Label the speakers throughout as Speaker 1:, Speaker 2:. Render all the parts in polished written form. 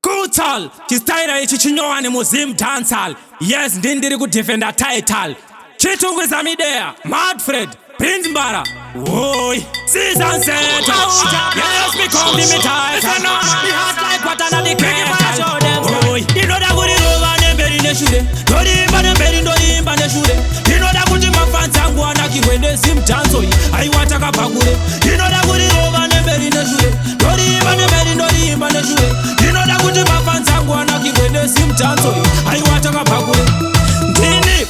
Speaker 1: Kutso, chistaira ichi chinyowane mu Zimdancehall. Yes, ndiri ku defender title. Chitungwiza midea, Madfred, Fire-Mberi. Oi, season set. Yes, become limitize. The heart like what another kettle. Oi, you know that good over Fire-Mberi neshure. Fire-Mberi neshure. You know that good mafans angu anakiwende Zimdancehall. Aiwataka bagure. You know that good over Fire-Mberi neshure. Fire-Mberi neshure. You know that good mafans angu anakiwende Zimdancehall. Aiwataka bagure.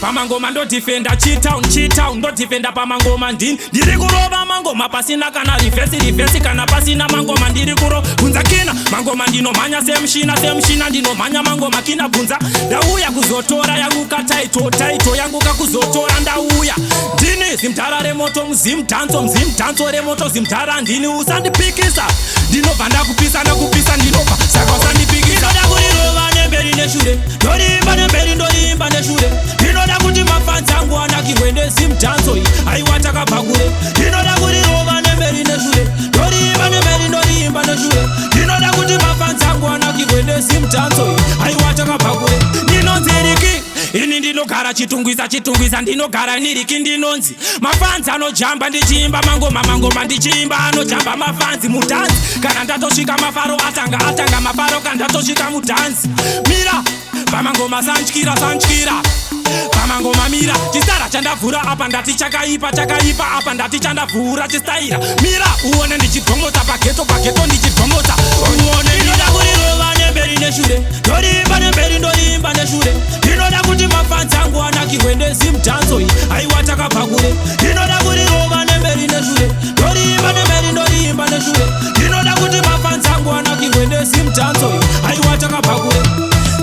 Speaker 1: Pamangoma ndo defender Chitown ndo defender pamangoma ndini ndiri kurova mangoma pasina kana reverse kana pasina mangoma ndiri kuro bunza kina mangoma ndinomanya semshina ndinomanya mangoma kina bunza ndauya kuzotora yangu kataito yangu kakuzotora ndauya ndini zimtara remoto mzimdanzo remoto zimtara ndini usandipikisa ndinobva ndakupisa ndinobva saka usandipikisa ndakurirova Fire-Mberi neshure ndorimba neshure ndinoda kuti mafans angu anakiwende Zimdancehall aiwataka bagure ndinoda kurirova Fire-Mberi neshure ndorimba neshure ndinoda kuti mafans angu anakiwende Zimdancehall aiwataka bagure ndinonziriki ini ndinogara chitungwiza ndinogara niriki ndinonzi mafans anojamba ndichimba mangoma ndichimba anojamba mafans mudansi kana ndatosvika mafaro atanga mafaro kana ndatosvika mudansi mira pamangoma santyira pamangoma mira chisara chandavhura apa ndati chakaipa apa ndati chandavhura chistaira mira uone ndichigomota pageto ndichigomota uone inoda kurirova Fire-Mberi neshure ndorimba neshure ndinoda kuti mafans angu anakiwende Zimdancehall aiwataka bagure ndinoda kurirova Fire-Mberi neshure ndorimba neshure ndinoda kuti mafans angu anakiwende Zimdancehall aiwataka bagure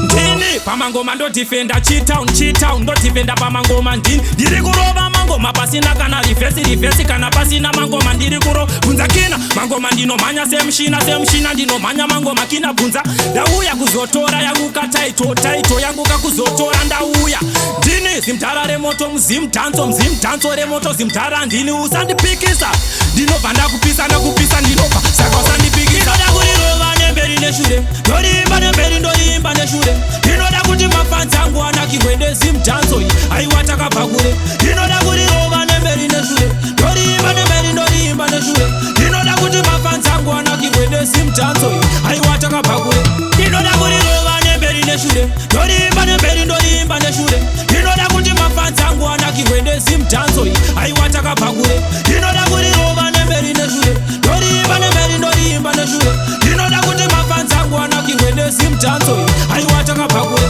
Speaker 1: ndini pamangoma ndo defender Chitown ndo defender pamangoma ndini ndiri kurova mangoma pasina kana reverse kana pasina mangoma ndiri kuro bunza kina mangoma ndinomanya semshina ndinomanya mangoma kina bunza ndauya kuzotora yangu kataito yangu kakuzotora ndauya ndini zimtara remoto mzimdanzo remoto zimtara ndini usandipikisa ndinobva ndakupisa ndinobva saka usandipikisa ndakurirova Fire-Mberi neshure ndorimba neshure ndinoda kuti mafans angu anakiwende Zimdancehall aiwataka bagure ndinoda kurirova Fire-Mberi neshure ndorimba neshure ndinoda kuti mafans angu anakiwende Zimdancehall aiwataka bagure ndinoda kurirova Fire-Mberi neshure ndorimba neshure ndinoda kuti mafans angu anakiwende Zimdancehall aiwataka bagure ndinoda kurirova Fire-Mberi neshure ndorimba neshure ndinoda kuti mafans angu anakiwende Zimdancehall aiwataka bagure